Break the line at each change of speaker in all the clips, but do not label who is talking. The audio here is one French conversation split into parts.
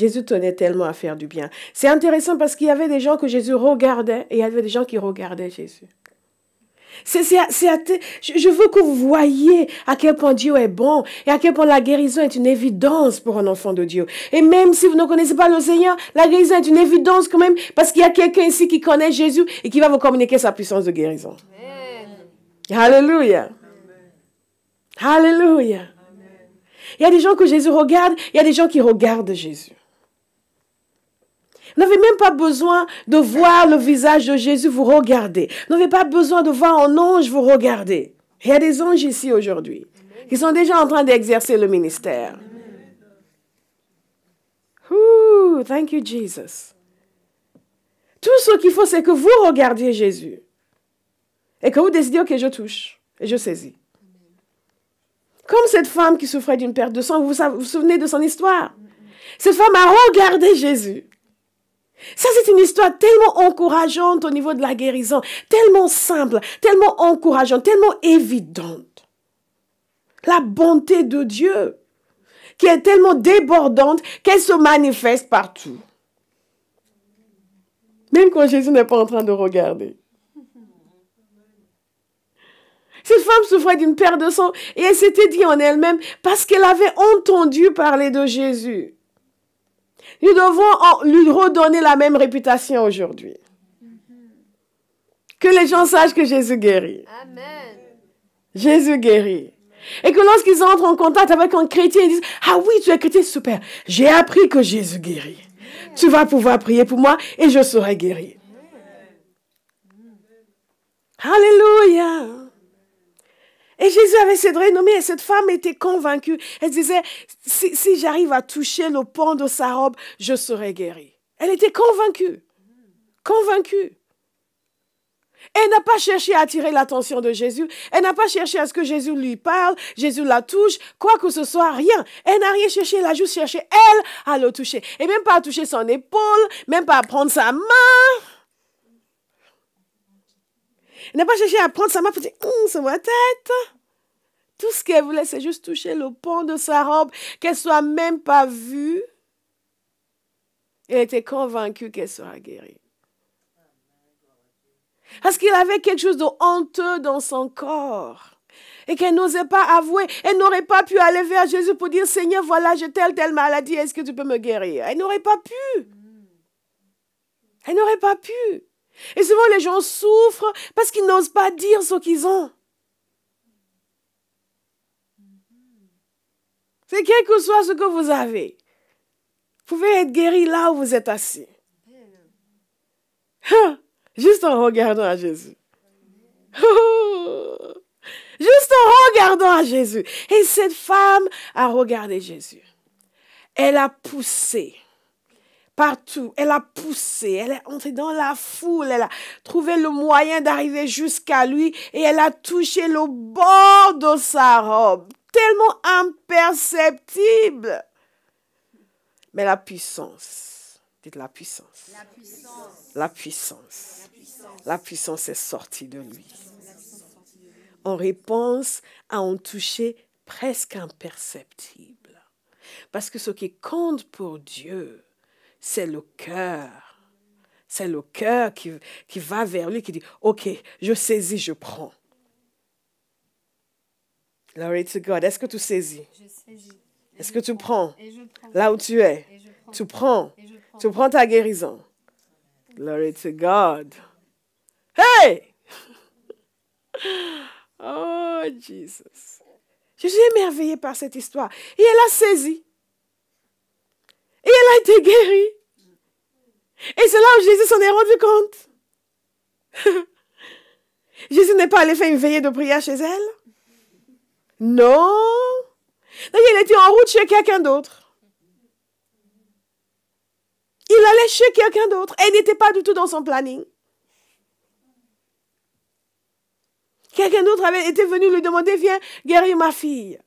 Jésus tenait tellement à faire du bien. C'est intéressant parce qu'il y avait des gens que Jésus regardait et il y avait des gens qui regardaient Jésus. Je veux que vous voyiez à quel point Dieu est bon et à quel point la guérison est une évidence pour un enfant de Dieu. Et même si vous ne connaissez pas le Seigneur, la guérison est une évidence quand même parce qu'il y a quelqu'un ici qui connaît Jésus et qui va vous communiquer sa puissance de guérison. Amen. Alléluia. Amen. Alléluia. Il y a des gens que Jésus regarde, il y a des gens qui regardent Jésus. Vous n'avez même pas besoin de voir le visage de Jésus vous regarder. Vous n'avez pas besoin de voir un ange vous regarder. Il y a des anges ici aujourd'hui qui sont déjà en train d'exercer le ministère. Ouh, thank you, Jesus. Tout ce qu'il faut, c'est que vous regardiez Jésus et que vous décidiez, ok, je touche et je saisis. Comme cette femme qui souffrait d'une perte de sang, vous vous souvenez de son histoire? Cette femme a regardé Jésus. Ça, c'est une histoire tellement encourageante au niveau de la guérison, tellement simple, tellement encourageante, tellement évidente. La bonté de Dieu, qui est tellement débordante qu'elle se manifeste partout. Même quand Jésus n'est pas en train de regarder. Cette femme souffrait d'une perte de sang et elle s'était dit en elle-même parce qu'elle avait entendu parler de Jésus. Nous devons lui redonner la même réputation aujourd'hui. Que les gens sachent que Jésus guérit. Amen. Jésus guérit. Et que lorsqu'ils entrent en contact avec un chrétien, ils disent, ah oui, tu es chrétien, super. J'ai appris que Jésus guérit. Tu vas pouvoir prier pour moi et je serai guéri. Alléluia. Et Jésus avait cette renommée et cette femme était convaincue. Elle disait, si j'arrive à toucher le pan de sa robe, je serai guérie. Elle était convaincue. Convaincue. Elle n'a pas cherché à attirer l'attention de Jésus. Elle n'a pas cherché à ce que Jésus lui parle, Jésus la touche, quoi que ce soit, rien. Elle n'a rien cherché, elle a juste cherché, elle, à le toucher. Et même pas à toucher son épaule, même pas à prendre sa main. Elle n'a pas cherché à prendre sa main pour dire, c'est ma tête. Tout ce qu'elle voulait, c'est juste toucher le pan de sa robe, qu'elle ne soit même pas vue. Elle était convaincue qu'elle sera guérie. Parce qu'il avait quelque chose de honteux dans son corps. Et qu'elle n'osait pas avouer. Elle n'aurait pas pu aller vers Jésus pour dire, Seigneur, voilà, j'ai telle maladie, est-ce que tu peux me guérir? Elle n'aurait pas pu. Elle n'aurait pas pu. Et souvent, les gens souffrent parce qu'ils n'osent pas dire ce qu'ils ont. C'est quel que soit ce que vous avez. Vous pouvez être guéri là où vous êtes assis. Juste en regardant à Jésus. Juste en regardant à Jésus. Et cette femme a regardé Jésus. Elle a poussé. Partout, elle a poussé, elle est entrée dans la foule, elle a trouvé le moyen d'arriver jusqu'à lui et elle a touché le bord de sa robe, tellement imperceptible. Mais la puissance, dites la puissance. La puissance. La puissance. La puissance est sortie de lui. En réponse à un toucher presque imperceptible. Parce que ce qui compte pour Dieu, c'est le cœur. C'est le cœur qui va vers lui, qui dit, OK, je saisis, je prends. Glory to God. Est-ce que tu saisis? Je saisis. Est-ce que tu prends? Et je prends. Là où tu es, tu prends. Tu prends ta guérison. Glory to God. Hey! Oh, Jesus. Je suis émerveillée par cette histoire. Et elle a saisi. Et elle a été guérie. Et c'est là où Jésus s'en est rendu compte. Jésus n'est pas allé faire une veillée de prière chez elle. Non. Donc, il était en route chez quelqu'un d'autre. Il allait chez quelqu'un d'autre. Elle n'était pas du tout dans son planning. Quelqu'un d'autre était venu lui demander, viens guérir ma fille.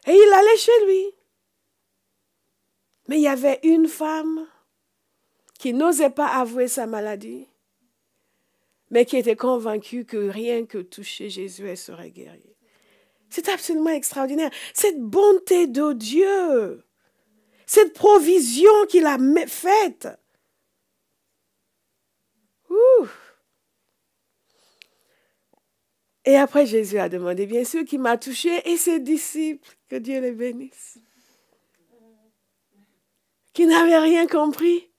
Et il allait chez lui. Mais il y avait une femme qui n'osait pas avouer sa maladie, mais qui était convaincue que rien que toucher Jésus, elle serait guérie. C'est absolument extraordinaire. Cette bonté de Dieu. Cette provision qu'il a faite. Ouh. Et après, Jésus a demandé, bien sûr, qui m'a touché, et ses disciples, que Dieu les bénisse, qui n'avaient rien compris,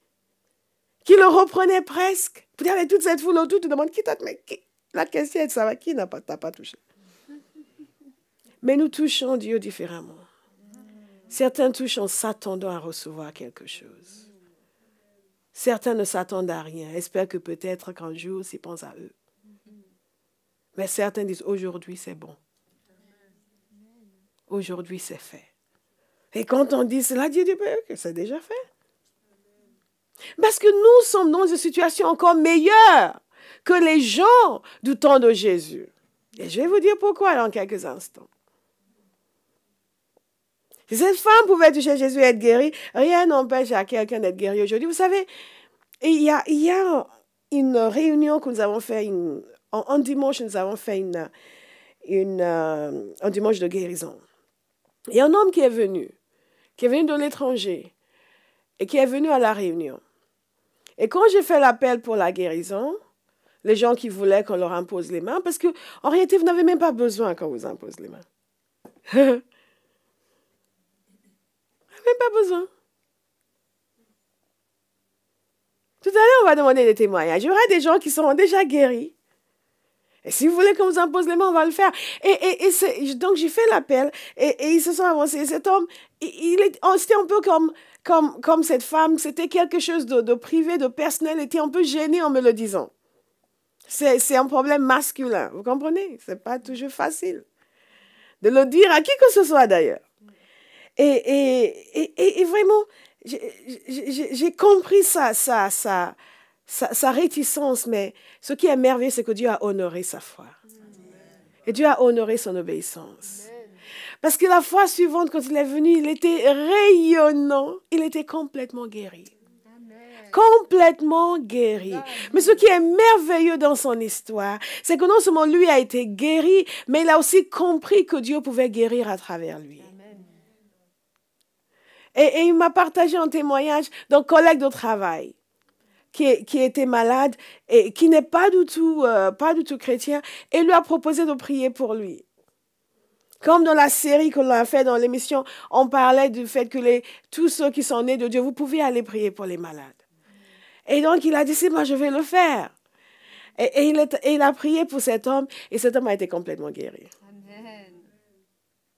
qui le reprenaient presque. Vous avez toute cette foule autour, tu te demandes, qui t'a mais qui? La question est de savoir qui t'a pas touché. Mais nous touchons Dieu différemment. Certains touchent en s'attendant à recevoir quelque chose. Certains ne s'attendent à rien, espèrent que peut-être qu'un jour, s'ils pensent à eux. Mais certains disent, aujourd'hui, c'est bon. Aujourd'hui, c'est fait. Et quand on dit cela, Dieu dit, que c'est déjà fait. Parce que nous sommes dans une situation encore meilleure que les gens du temps de Jésus. Et je vais vous dire pourquoi dans quelques instants. Si cette femme pouvait toucher Jésus et être guérie, rien n'empêche à quelqu'un d'être guéri aujourd'hui. Vous savez, il y a une réunion que nous avons fait, en dimanche, nous avons fait un dimanche de guérison. Il y a un homme qui est venu de l'étranger et qui est venu à la réunion. Et quand j'ai fait l'appel pour la guérison, les gens qui voulaient qu'on leur impose les mains, parce qu'en réalité, vous n'avez même pas besoin qu'on vous impose les mains. Même pas besoin. Tout à l'heure, on va demander des témoignages. Il y aura des gens qui seront déjà guéris. Et si vous voulez qu'on vous impose les mains, on va le faire. Donc, j'ai fait l'appel et ils se sont avancés. Et cet homme, c'était un peu comme cette femme. C'était quelque chose de privé, de personnel. Il était un peu gêné en me le disant. C'est un problème masculin. Vous comprenez? Ce n'est pas toujours facile de le dire à qui que ce soit d'ailleurs. Et vraiment, j'ai compris sa réticence, mais ce qui est merveilleux, c'est que Dieu a honoré sa foi. Et Dieu a honoré son obéissance. Parce que la fois suivante, quand il est venu, il était rayonnant, il était complètement guéri. Complètement guéri. Mais ce qui est merveilleux dans son histoire, c'est que non seulement lui a été guéri, mais il a aussi compris que Dieu pouvait guérir à travers lui. Et il m'a partagé un témoignage d'un collègue de travail qui était malade et qui n'est pas du tout chrétien, et lui a proposé de prier pour lui. Comme dans la série qu'on a fait dans l'émission, on parlait du fait que tous ceux qui sont nés de Dieu, vous pouvez aller prier pour les malades. Et donc, il a dit, moi, je vais le faire. Et il a prié pour cet homme, et cet homme a été complètement guéri. Amen.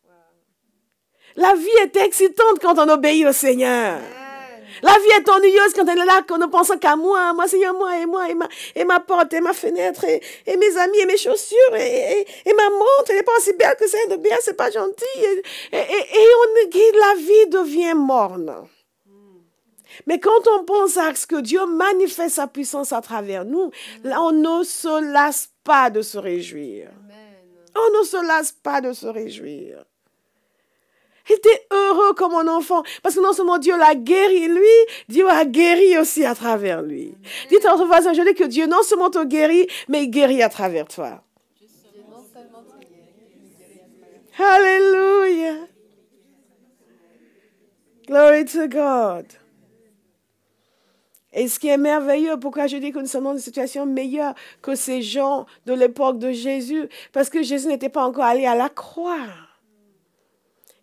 Wow. La vie est excitante quand on obéit au Seigneur. Amen. La vie est ennuyeuse quand elle est là, qu'on ne pense qu'à moi, Seigneur, et ma porte, et ma fenêtre, et mes amis, et mes chaussures, et ma montre, elle n'est pas aussi belle que celle de bien, c'est pas gentil. Et la vie devient morne. Mais quand on pense à ce que Dieu manifeste sa puissance à travers nous, là, on ne se lasse pas de se réjouir. Amen. On ne se lasse pas de se réjouir. Il était heureux comme un enfant, parce que non seulement Dieu l'a guéri lui, Dieu a guéri aussi à travers lui. Dites à votre voisin, je dis que Dieu non seulement te guérit, mais il guérit à travers toi. Alléluia. Glory to God. Et ce qui est merveilleux, pourquoi je dis que nous sommes dans une situation meilleure que ces gens de l'époque de Jésus, parce que Jésus n'était pas encore allé à la croix.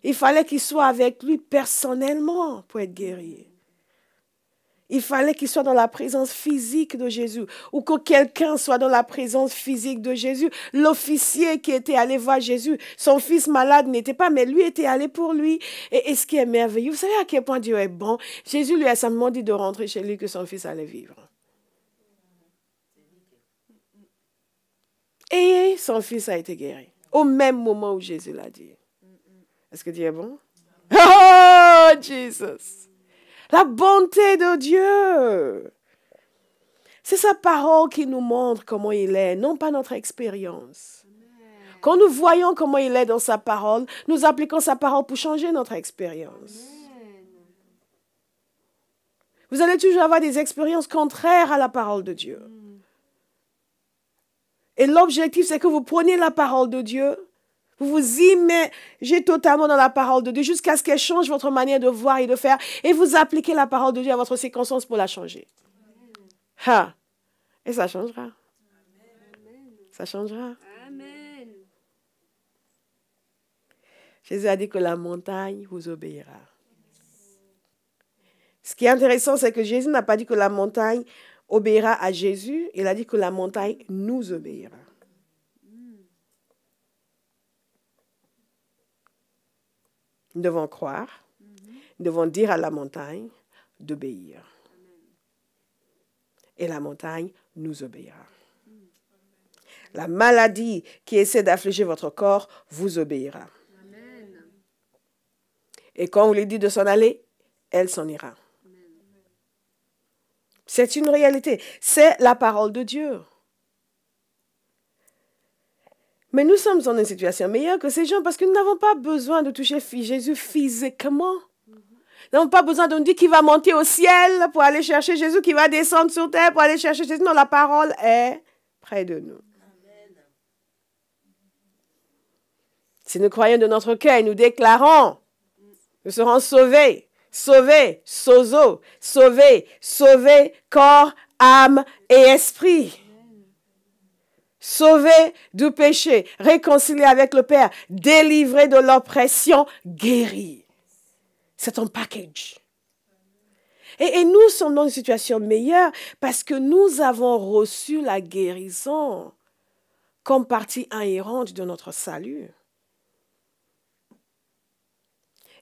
Il fallait qu'il soit avec lui personnellement pour être guéri. Il fallait qu'il soit dans la présence physique de Jésus, ou que quelqu'un soit dans la présence physique de Jésus. L'officier qui était allé voir Jésus, son fils malade n'était pas, mais lui était allé pour lui. Et ce qui est merveilleux, vous savez à quel point Dieu est bon? Jésus lui a simplement dit de rentrer chez lui, que son fils allait vivre. Et son fils a été guéri, au même moment où Jésus l'a dit. Est-ce que Dieu est bon? Oh, Jesus! La bonté de Dieu. C'est sa parole qui nous montre comment il est, non pas notre expérience. Amen. Quand nous voyons comment il est dans sa parole, nous appliquons sa parole pour changer notre expérience. Amen. Vous allez toujours avoir des expériences contraires à la parole de Dieu. Et l'objectif, c'est que vous preniez la parole de Dieu, Vous vous immergez totalement dans la parole de Dieu jusqu'à ce qu'elle change votre manière de voir et de faire. Et vous appliquez la parole de Dieu à votre circonstance pour la changer. Ha! Et ça changera. Ça changera.
Amen.
Jésus a dit que la montagne vous obéira. Ce qui est intéressant, c'est que Jésus n'a pas dit que la montagne obéira à Jésus. Il a dit que la montagne nous obéira. Nous devons croire, nous devons dire à la montagne d'obéir. Et la montagne nous obéira. La maladie qui essaie d'affliger votre corps vous obéira.
Amen.
Et quand vous lui dites de s'en aller, elle s'en ira. C'est une réalité. C'est la parole de Dieu. Mais nous sommes dans une situation meilleure que ces gens parce que nous n'avons pas besoin de toucher Jésus physiquement. Nous n'avons pas besoin de nous dire qu'il va monter au ciel pour aller chercher Jésus, qu'il va descendre sur terre pour aller chercher Jésus. Non, la parole est près de nous. Si nous croyons de notre cœur, nous déclarons, nous serons sauvés, sauvés, sozo, sauvés, sauvés, corps, âme et esprit. Sauvés du péché, réconciliés avec le Père, délivrés de l'oppression, guéris. C'est un package. Et nous sommes dans une situation meilleure parce que nous avons reçu la guérison comme partie inhérente de notre salut.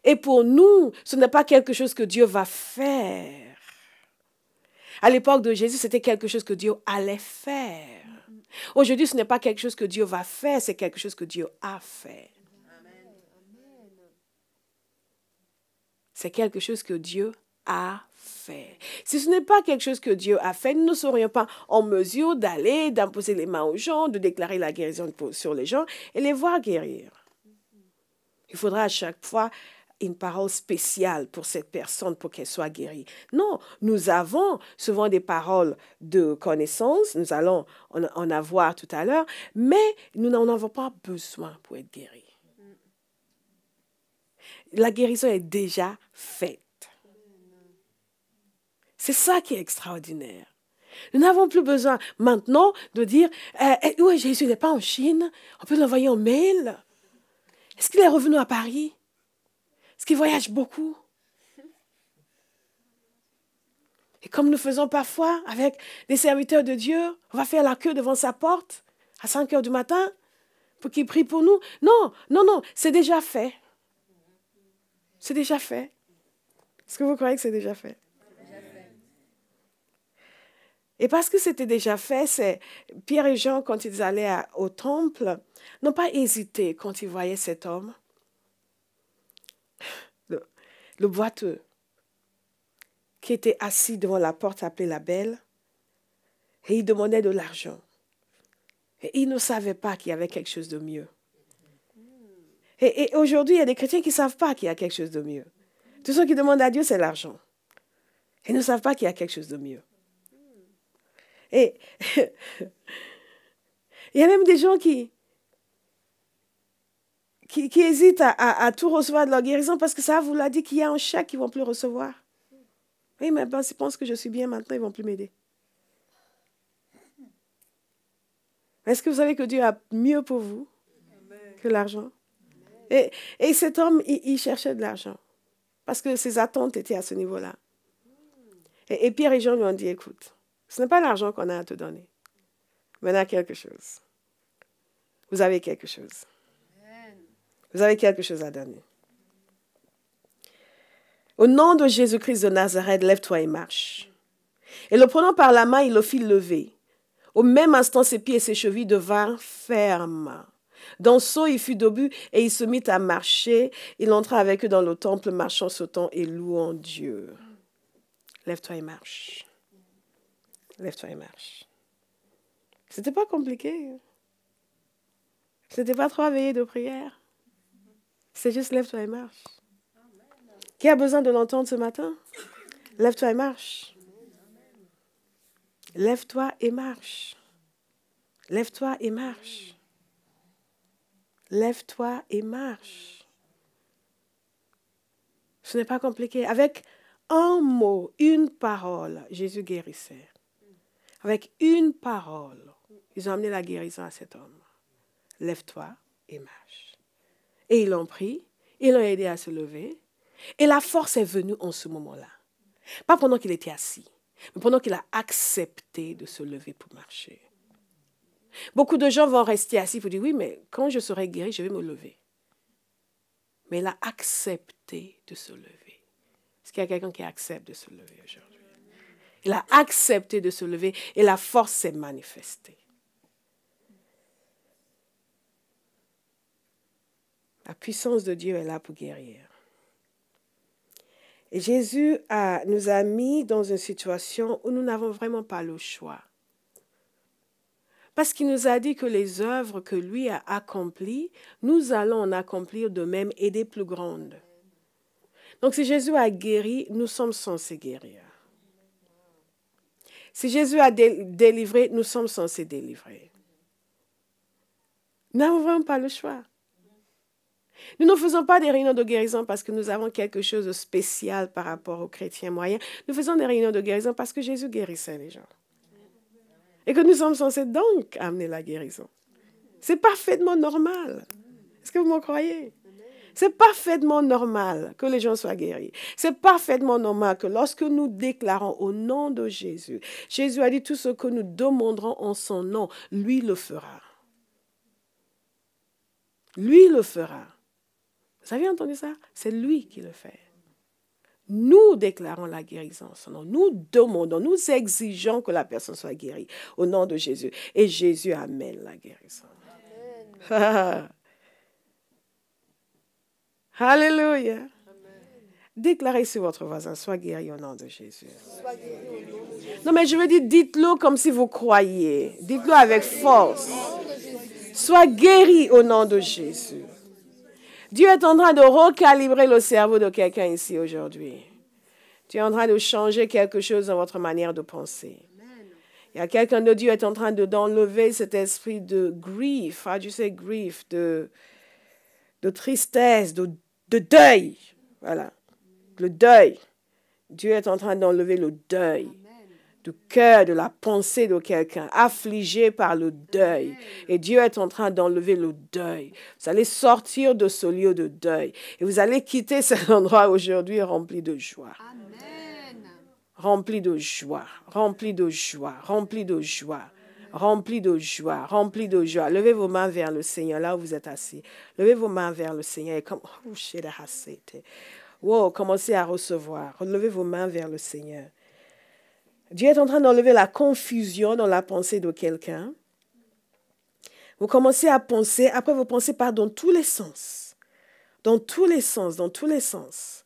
Et pour nous, ce n'est pas quelque chose que Dieu va faire. À l'époque de Jésus, c'était quelque chose que Dieu allait faire. Aujourd'hui, ce n'est pas quelque chose que Dieu va faire, c'est quelque chose que Dieu a fait. C'est quelque chose que Dieu a fait. Si ce n'est pas quelque chose que Dieu a fait, nous ne serions pas en mesure d'aller, d'imposer les mains aux gens, de déclarer la guérison sur les gens et les voir guérir. Il faudra à chaque fois une parole spéciale pour cette personne pour qu'elle soit guérie. Non, nous avons souvent des paroles de connaissance, nous allons en avoir tout à l'heure, mais nous n'en avons pas besoin pour être guéris. La guérison est déjà faite. C'est ça qui est extraordinaire. Nous n'avons plus besoin maintenant de dire où est Jésus? Il n'est pas en Chine. On peut l'envoyer en mail. Est-ce qu'il est revenu à Paris? Est-ce qu'il voyage beaucoup? Et comme nous faisons parfois avec des serviteurs de Dieu, on va faire la queue devant sa porte à 5 heures du matin pour qu'il prie pour nous. Non, non, non, c'est déjà fait. C'est déjà fait. Est-ce que vous croyez que c'est déjà fait? Et parce que c'était déjà fait, c'est Pierre et Jean, quand ils allaient au temple, n'ont pas hésité quand ils voyaient cet homme, le boiteux, qui était assis devant la porte appelée la Belle, et il demandait de l'argent. Et il ne savait pas qu'il y avait quelque chose de mieux. Et aujourd'hui, il y a des chrétiens qui ne savent pas qu'il y a quelque chose de mieux. Tout ce qu'ils demandent à Dieu, c'est l'argent. Ils ne savent pas qu'il y a quelque chose de mieux. Et il y a même des gens qui hésitent à tout recevoir de leur guérison parce que ça vous l'a dit qu'il y a un chèque qu'ils ne vont plus recevoir. Oui, mais ils pensent que je suis bien maintenant, ils ne vont plus m'aider. Est-ce que vous savez que Dieu a mieux pour vous que l'argent? Et cet homme, il cherchait de l'argent parce que ses attentes étaient à ce niveau-là. Et Pierre et Jean lui ont dit, écoute, ce n'est pas l'argent qu'on a à te donner, mais on a quelque chose. Vous avez quelque chose. Vous avez quelque chose à donner. Au nom de Jésus-Christ de Nazareth, lève-toi et marche. Et le prenant par la main, il le fit lever. Au même instant, ses pieds et ses chevilles devinrent fermes. D'un saut, il fut debout et il se mit à marcher. Il entra avec eux dans le temple, marchant, sautant et louant Dieu. Lève-toi et marche. Lève-toi et marche. C'était pas compliqué. C'était pas 3 veillées de prière. C'est juste lève-toi et marche. Qui a besoin de l'entendre ce matin? Lève-toi et marche. Lève-toi et marche. Lève-toi et marche. Lève-toi et marche. Ce n'est pas compliqué. Avec un mot, une parole, Jésus guérissait. Avec une parole, ils ont amené la guérison à cet homme. Lève-toi et marche. Et ils l'ont pris, ils l'ont aidé à se lever. Et la force est venue en ce moment-là. Pas pendant qu'il était assis, mais pendant qu'il a accepté de se lever pour marcher. Beaucoup de gens vont rester assis pour dire, oui, mais quand je serai guéri, je vais me lever. Mais il a accepté de se lever. Est-ce qu'il y a quelqu'un qui accepte de se lever aujourd'hui? Il a accepté de se lever et la force s'est manifestée. La puissance de Dieu est là pour guérir. Et Jésus nous a mis dans une situation où nous n'avons vraiment pas le choix. Parce qu'il nous a dit que les œuvres que lui a accomplies, nous allons en accomplir de même et des plus grandes. Donc si Jésus a guéri, nous sommes censés guérir. Si Jésus a délivré, nous sommes censés délivrer. Nous n'avons vraiment pas le choix. Nous ne faisons pas des réunions de guérison parce que nous avons quelque chose de spécial par rapport aux chrétiens moyens. Nous faisons des réunions de guérison parce que Jésus guérissait les gens. Et que nous sommes censés donc amener la guérison. C'est parfaitement normal. Est-ce que vous m'en croyez? C'est parfaitement normal que les gens soient guéris. C'est parfaitement normal que lorsque nous déclarons au nom de Jésus, Jésus a dit tout ce que nous demanderons en son nom, lui le fera. Lui le fera. Vous avez entendu ça? C'est lui qui le fait. Nous déclarons la guérison en son nom. Nous demandons, nous exigeons que la personne soit guérie au nom de Jésus. Et Jésus amène la guérison. Alléluia. Déclarez sur votre voisin, sois guéri au nom de Jésus. Non, mais je veux dire, dites-le comme si vous croyiez. Dites-le avec force. Sois guéri au nom de Jésus. Dieu est en train de recalibrer le cerveau de quelqu'un ici aujourd'hui. Dieu est en train de changer quelque chose dans votre manière de penser. Il y a quelqu'un de Dieu qui est en train d'enlever cet esprit de grief, grief, de tristesse, de deuil. Voilà, le deuil. Dieu est en train d'enlever le deuil du cœur, de la pensée de quelqu'un, affligé par le deuil. Et Dieu est en train d'enlever le deuil. Vous allez sortir de ce lieu de deuil. Et vous allez quitter cet endroit aujourd'hui rempli de joie. Amen. Rempli de joie, rempli de joie, rempli de joie. Rempli de joie, rempli de joie. Levez vos mains vers le Seigneur, là où vous êtes assis. Levez vos mains vers le Seigneur. Et commencez à recevoir. Levez vos mains vers le Seigneur. Dieu est en train d'enlever la confusion dans la pensée de quelqu'un. Vous commencez à penser, après vous pensez dans tous les sens. Dans tous les sens, dans tous les sens.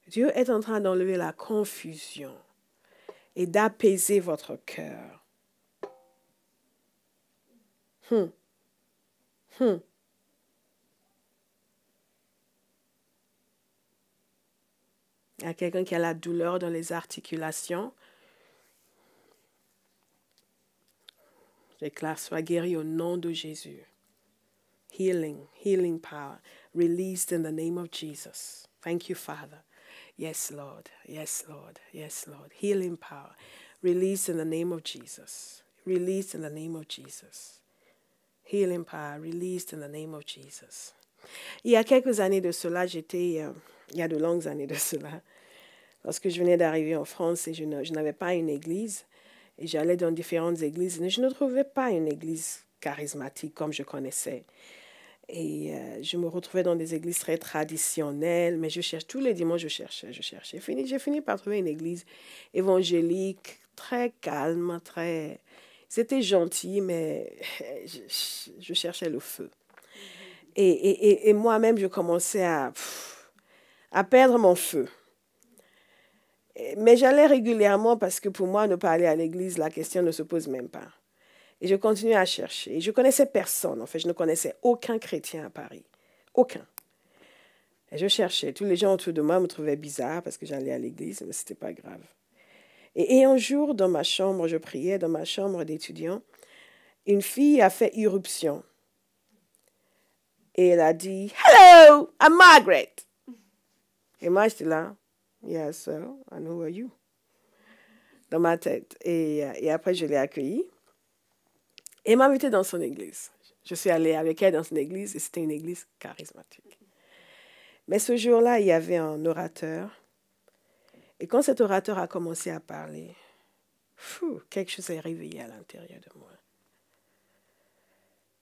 Dieu est en train d'enlever la confusion et d'apaiser votre cœur. Il y a quelqu'un qui a la douleur dans les articulations. Je déclare, sois guéri au nom de Jésus. Healing, healing power, released in the name of Jesus. Thank you, Father. Yes, Lord. Yes, Lord. Yes, Lord. Healing power, released in the name of Jesus. Released in the name of Jesus. Healing power, released in the name of Jesus. Il y a quelques années de cela, il y a de longues années de cela, lorsque je venais d'arriver en France et je n'avais pas une église, et j'allais dans différentes églises, mais je ne trouvais pas une église charismatique comme je connaissais. Et je me retrouvais dans des églises très traditionnelles, mais tous les dimanches, je cherchais. J'ai fini par trouver une église évangélique, très calme, C'était gentil, mais je cherchais le feu. Et moi-même, je commençais à perdre mon feu. Mais j'allais régulièrement parce que pour moi, ne pas aller à l'église, la question ne se pose même pas. Et je continuais à chercher. Et je ne connaissais personne, en fait. Je ne connaissais aucun chrétien à Paris. Aucun. Et je cherchais. Tous les gens autour de moi me trouvaient bizarre parce que j'allais à l'église, mais ce n'était pas grave. Et un jour, dans ma chambre, je priais, dans ma chambre d'étudiant, une fille a fait irruption. Et elle a dit, Hello, I'm Margaret. Et moi, j'étais là, Yes, sir, and who are you? Dans ma tête. Et après, je l'ai accueillie. Et elle m'a invitée dans son église. Je suis allée avec elle dans son église et c'était une église charismatique. Mais ce jour-là, il y avait un orateur. Et quand cet orateur a commencé à parler, quelque chose s'est réveillé à l'intérieur de moi.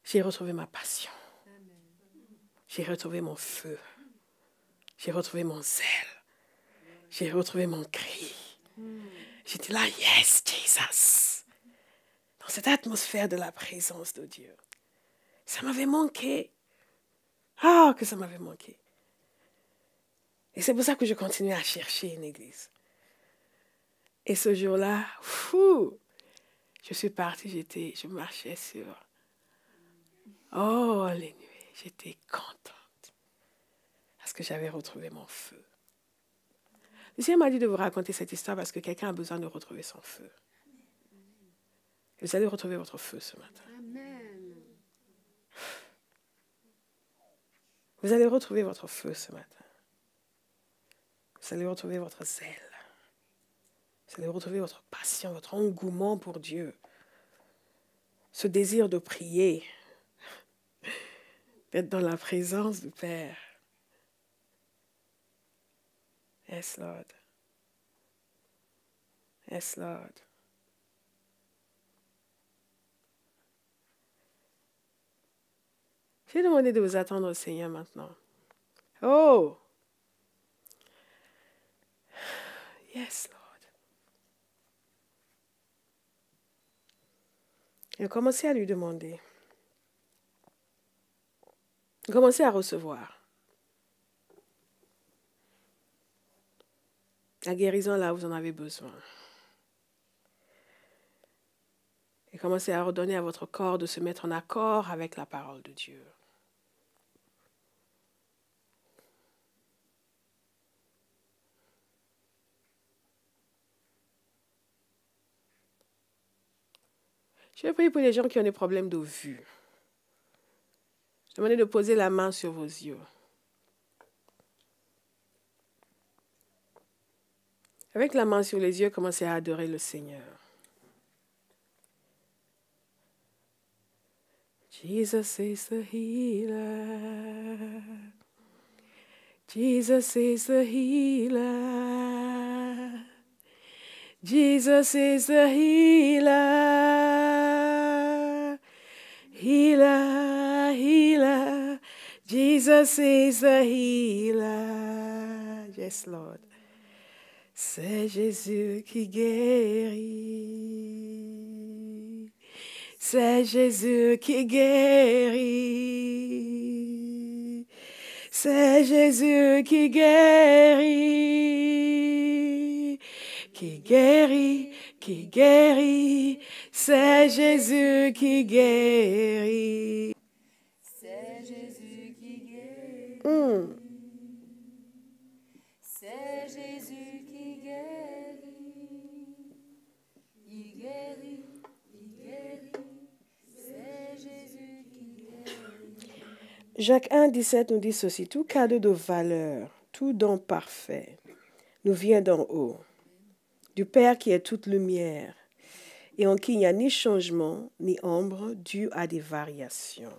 J'ai retrouvé ma passion. J'ai retrouvé mon feu. J'ai retrouvé mon zèle. J'ai retrouvé mon cri. J'étais là, yes, Jesus. Dans cette atmosphère de la présence de Dieu. Ça m'avait manqué. Ah, que ça m'avait manqué. Et c'est pour ça que je continuais à chercher une église. Et ce jour-là, je suis partie, je marchais sur... Oh, les nuées, j'étais contente. Parce que j'avais retrouvé mon feu. Le Seigneur m'a dit de vous raconter cette histoire parce que quelqu'un a besoin de retrouver son feu. Et vous allez retrouver votre feu ce matin. Amen. Vous allez retrouver votre feu ce matin. Vous allez retrouver votre zèle. Vous allez retrouver votre passion, votre engouement pour Dieu. Ce désir de prier, d'être dans la présence du Père. Yes, Lord. Yes, Lord. J'ai demandé de vous attendre au Seigneur maintenant. Oh! Yes, Lord. Et commencez à lui demander. Commencez à recevoir. La guérison là où vous en avez besoin. Et commencez à redonner à votre corps de se mettre en accord avec la parole de Dieu. Je vais prier pour les gens qui ont des problèmes de vue. Je vais demander de poser la main sur vos yeux. Avec la main sur les yeux, commencez à adorer le Seigneur. Jesus is the healer. Jesus is the healer. Jesus is the healer. Healer, healer. Jesus is the healer. Yes, Lord. C'est Jésus qui guérit. C'est Jésus qui guérit. C'est Jésus qui guérit. Qui guérit, qui guérit. C'est Jésus qui guérit.
C'est Jésus qui guérit. C'est Jésus qui guérit. Il guérit, il guérit. C'est Jésus qui guérit.
Jacques 1, 17 nous dit ceci. Tout cadeau de valeur, tout don parfait, nous vient d'en haut, du Père qui est toute lumière, et en qui il n'y a ni changement, ni ombre, dû à des variations.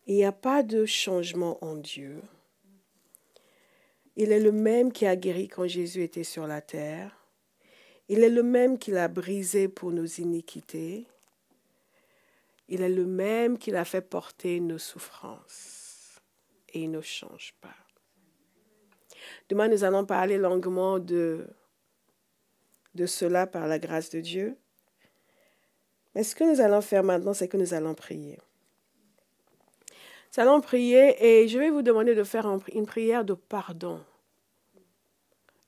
Il n'y a pas de changement en Dieu. Il est le même qui a guéri quand Jésus était sur la terre. Il est le même qui l'a brisé pour nos iniquités. Il est le même qui l'a fait porter nos souffrances. Et il ne change pas. Demain, nous allons parler longuement de cela par la grâce de Dieu. Mais ce que nous allons faire maintenant, c'est que nous allons prier. Nous allons prier et je vais vous demander de faire une prière de pardon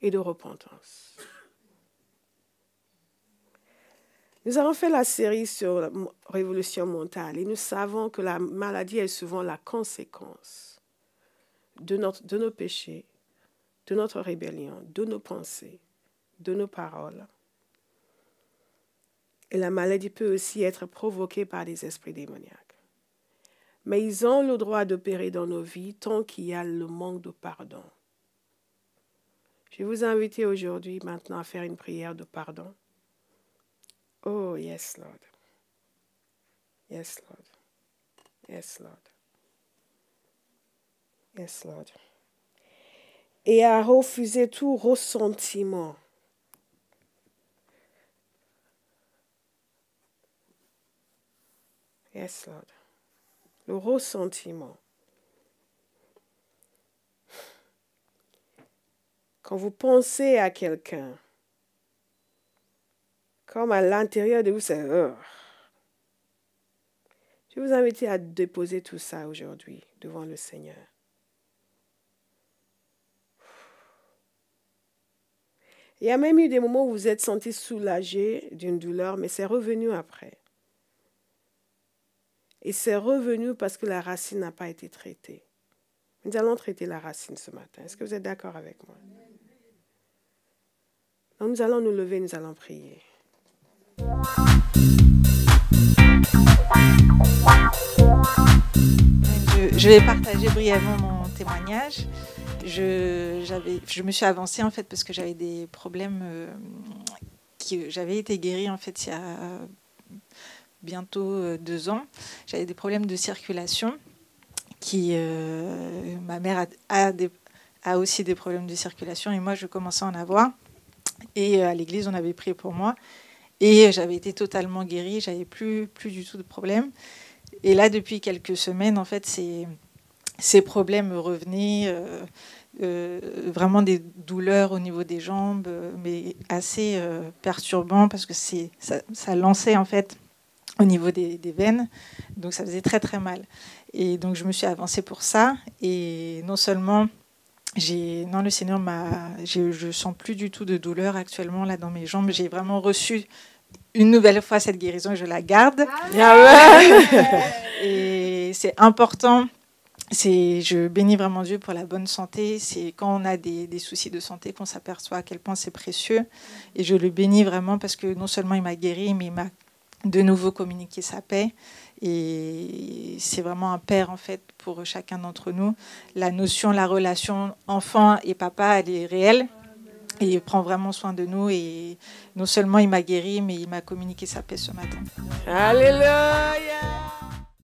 et de repentance. Nous avons fait la série sur la révolution mentale et nous savons que la maladie est souvent la conséquence de nos péchés, de notre rébellion, de nos pensées, de nos paroles. Et la maladie peut aussi être provoquée par des esprits démoniaques. mais ils ont le droit d'opérer dans nos vies tant qu'il y a le manque de pardon. Je vais vous inviter aujourd'hui, maintenant, à faire une prière de pardon. Oh, yes, Lord. Yes, Lord. Yes, Lord. Yes, Lord. Et à refuser tout ressentiment. Yes, Lord. Le ressentiment. Quand vous pensez à quelqu'un, comme à l'intérieur de vous, c'est... Je vais vous inviter à déposer tout ça aujourd'hui devant le Seigneur. Il y a même eu des moments où vous êtes senti soulagé d'une douleur, mais c'est revenu après. Et c'est revenu parce que la racine n'a pas été traitée. Nous allons traiter la racine ce matin. Est-ce que vous êtes d'accord avec moi? Donc nous allons nous lever, nous allons prier.
Je vais partager brièvement mon témoignage. Je me suis avancée en fait parce que j'avais des problèmes j'avais été guérie en fait il y a bientôt 2 ans. J'avais des problèmes de circulation ma mère a aussi des problèmes de circulation et moi je commençais à en avoir. Et à l'église on avait prié pour moi et j'avais été totalement guérie, j'avais plus du tout de problème. Et là depuis quelques semaines en fait ces problèmes revenaient. Vraiment des douleurs au niveau des jambes, mais assez perturbant parce que ça lançait en fait au niveau des veines, donc ça faisait très très mal. Et donc je me suis avancée pour ça, et non seulement le Seigneur je sens plus du tout de douleur actuellement là dans mes jambes, j'ai vraiment reçu une nouvelle fois cette guérison et je la garde. Et c'est important. Je bénis vraiment Dieu pour la bonne santé. C'est quand on a des soucis de santé qu'on s'aperçoit à quel point c'est précieux. Et je le bénis vraiment parce que non seulement il m'a guéri, mais il m'a de nouveau communiqué sa paix. Et c'est vraiment un père en fait pour chacun d'entre nous. La relation enfant et papa, elle est réelle. Et il prend vraiment soin de nous. Et non seulement il m'a guéri, mais il m'a communiqué sa paix ce matin.
Alléluia!